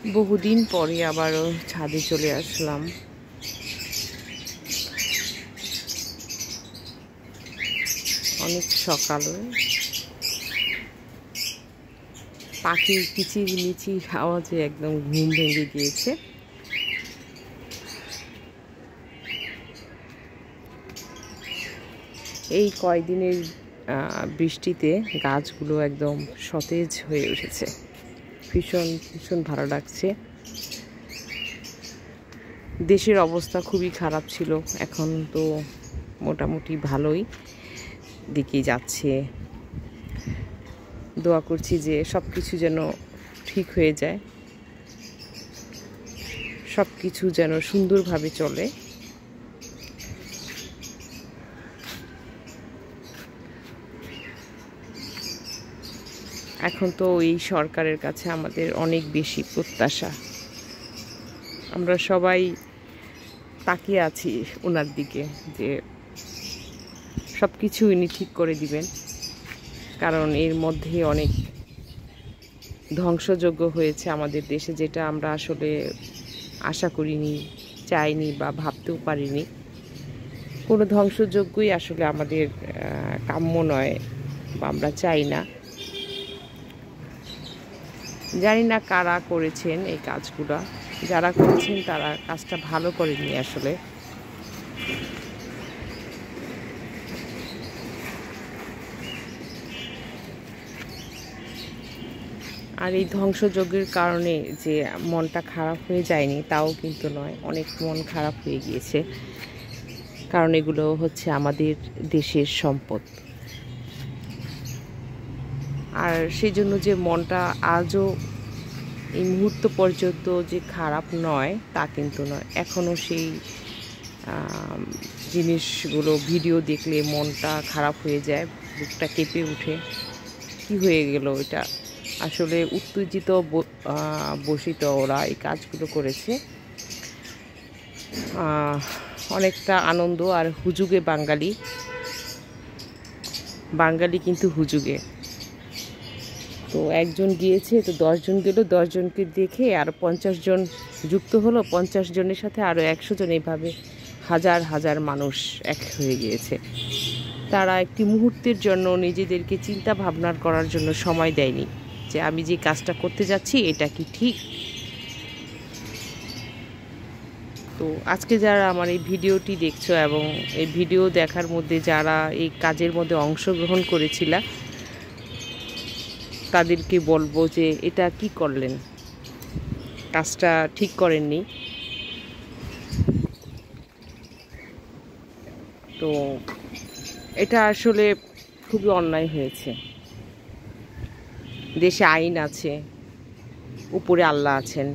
বহুদিন পরে আবারও ছাদে চলে আসলাম। অনেক সকালে পাখির কিচিরমিচির আওয়াজে একদম ঘুম ভেঙে গিয়েছে। এই কয়দিনের বৃষ্টিতে গাছগুলো একদম সতেজ হয়ে উঠেছে। ভীষণ ভীষণ ভালো লাগছে। দেশের অবস্থা খুবই খারাপ ছিল, এখন তো মোটামুটি ভালোই দিকে যাচ্ছে। দোয়া করছি যে সব কিছু যেন ঠিক হয়ে যায়, সব কিছু যেন সুন্দরভাবে চলে। এখন তো এই সরকারের কাছে আমাদের অনেক বেশি প্রত্যাশা। আমরা সবাই তাকিয়ে আছি ওনার দিকে যে সব কিছু উনি ঠিক করে দিবেন, কারণ এর মধ্যে অনেক ধ্বংসযজ্ঞ হয়েছে আমাদের দেশে, যেটা আমরা আসলে আশা করিনি, চাইনি বা ভাবতেও পারিনি। কোনো ধ্বংসযজ্ঞই আসলে আমাদের কাম্য নয় বা আমরা চাই না। জানি না কারা করেছেন এই কাজগুলো, যারা করেছেন তারা কাজটা ভালো করেনি আসলে। আর এই ধ্বংসযজ্ঞের কারণে যে মনটা খারাপ হয়ে যায়নি তাও কিন্তু নয়, অনেক মন খারাপ হয়ে গিয়েছে, কারণ এগুলো হচ্ছে আমাদের দেশের সম্পদ। আর সেই জন্য যে মনটা আজও এই মুহূর্ত পর্যন্ত যে খারাপ নয় তা কিন্তু নয়, এখনও সেই জিনিসগুলো ভিডিও দেখলে মনটা খারাপ হয়ে যায়, বুকটা কেঁপে উঠে। কি হয়ে গেল এটা? আসলে উত্তেজিত বসিত ওরা এই কাজগুলো করেছে। অনেকটা আনন্দ আর হুজুগে বাঙালি কিন্তু হুজুগে। তো একজন গিয়েছে, তো 10 জন গেল, 10 জনকে দেখে আরও 50 জন যুক্ত হলো, 50 জনের সাথে আরও 100 জন, এইভাবে হাজার হাজার মানুষ এক হয়ে গিয়েছে। তারা একটি মুহূর্তের জন্য নিজেদেরকে চিন্তা ভাবনার করার জন্য সময় দেয়নি যে আমি যে কাজটা করতে যাচ্ছি এটা কি ঠিক। তো আজকে যারা আমার এই ভিডিওটি দেখছো এবং এই ভিডিও দেখার মধ্যে যারা এই কাজের মধ্যে অংশগ্রহণ করেছিল, তাদেরকে বলবো যে এটা কি করলেন, কাজটা ঠিক করেননি। তো এটা আসলে খুবই অন্যায় হয়েছে। দেশে আইন আছে, উপরে আল্লাহ আছেন,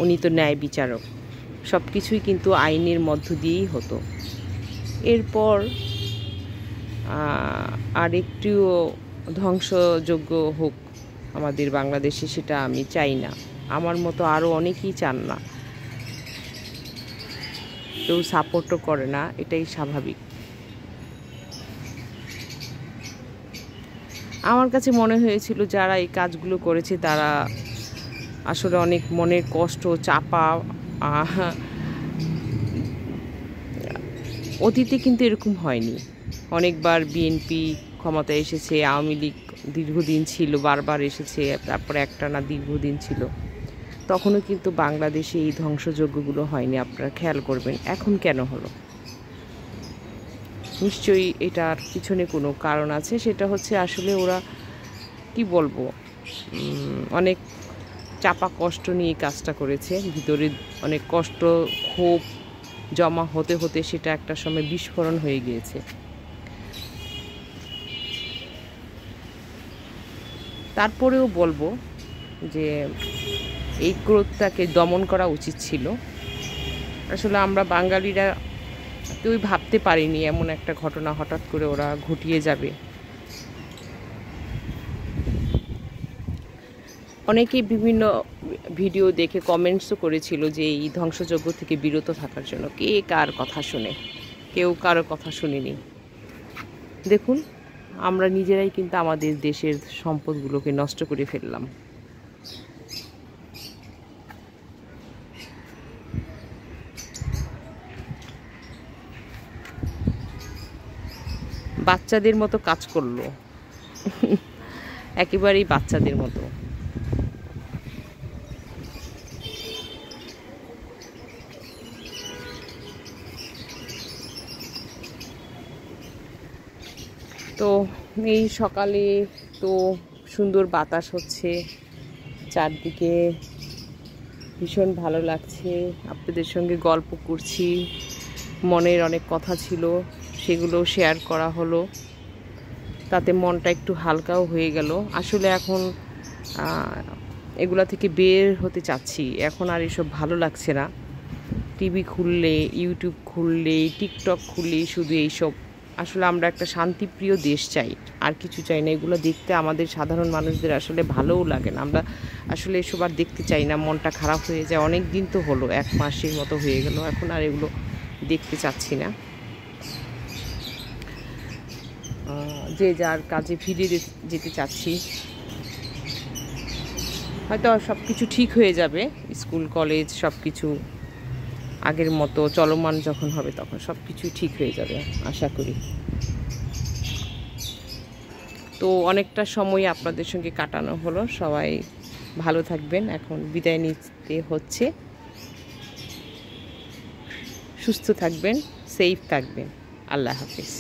উনি তো ন্যায় বিচারক। সব কিছুই কিন্তু আইনের মধ্য দিয়েই হতো। এরপর আর একটুও ধ্বংসযোগ্য হোক আমাদের বাংলাদেশে, সেটা আমি চাই না। আমার মতো আরও অনেকেই চান না, কেউ সাপোর্টও করে না, এটাই স্বাভাবিক। আমার কাছে মনে হয়েছিল যারা এই কাজগুলো করেছে তারা আসলে অনেক মনের কষ্ট চাপা। অতীতে কিন্তু এরকম হয়নি। অনেকবার বিএনপি ক্ষমতায় এসেছে, আওয়ামী লীগ দীর্ঘদিন ছিল, বারবার এসেছে, তারপরে একটানা দীর্ঘদিন ছিল, তখনও কিন্তু বাংলাদেশে এই ধ্বংসযজ্ঞগুলো হয়নি। আপনারা খেয়াল করবেন এখন কেন হলো? নিশ্চয়ই এটার পিছনে কোনো কারণ আছে। সেটা হচ্ছে আসলে ওরা কি বলবো, অনেক চাপা কষ্ট নিয়ে কাজটা করেছে। ভিতরে অনেক কষ্ট, ক্ষোভ জমা হতে হতে সেটা একটা সময় বিস্ফোরণ হয়ে গিয়েছে। তারপরেও বলবো যে এই ক্রোধটাকে দমন করা উচিত ছিল। আসলে আমরা বাঙালিরা কেউই ভাবতে পারিনি এমন একটা ঘটনা হঠাৎ করে ওরা ঘটিয়ে যাবে। অনেকেই বিভিন্ন ভিডিও দেখে কমেন্টসও করেছিল যে এই ধ্বংসযজ্ঞ থেকে বিরত থাকার জন্য। কে কার কথা শুনে? কেউ কারো কথা শুনিনি। দেখুন, আমরা নিজেরাই কিন্তু আমাদের দেশের সম্পদগুলোকে নষ্ট করে ফেললাম। বাচ্চাদের মতো কাজ করলো, একেবারেই বাচ্চাদের মতো। তো এই সকালে তো সুন্দর বাতাস হচ্ছে চারদিকে, ভীষণ ভালো লাগছে। আপনাদের সঙ্গে গল্প করছি, মনের অনেক কথা ছিল সেগুলো শেয়ার করা হলো, তাতে মনটা একটু হালকাও হয়ে গেল। আসলে এখন এগুলা থেকে বের হতে চাচ্ছি, এখন আর এসব ভালো লাগছে না। টিভি খুললে, ইউটিউব খুললে, টিকটক খুললে শুধু এইসব। আসলে আমরা একটা শান্তিপ্রিয় দেশ চাই, আর কিছু চাই না। এগুলো দেখতে আমাদের সাধারণ মানুষদের আসলে ভালোও লাগে না। আমরা আসলে এসব আর দেখতে চাই না, মনটা খারাপ হয়ে যায়। অনেক দিন তো হলো, 1 মাসের মতো হয়ে গেল, এখন আর এগুলো দেখতে চাচ্ছি না। যে যার কাজে ফিরে যেতে চাচ্ছি। হয়তো সব কিছু ঠিক হয়ে যাবে, স্কুল কলেজ সব কিছু আগের মতো চলমান যখন হবে তখন সব কিছু ঠিক হয়ে যাবে আশা করি। তো অনেকটা সময় আপনাদের সঙ্গে কাটানো হলো, সবাই ভালো থাকবেন। এখন বিদায় নিতে হচ্ছে, সুস্থ থাকবেন, সেফ থাকবেন। আল্লাহ হাফিজ।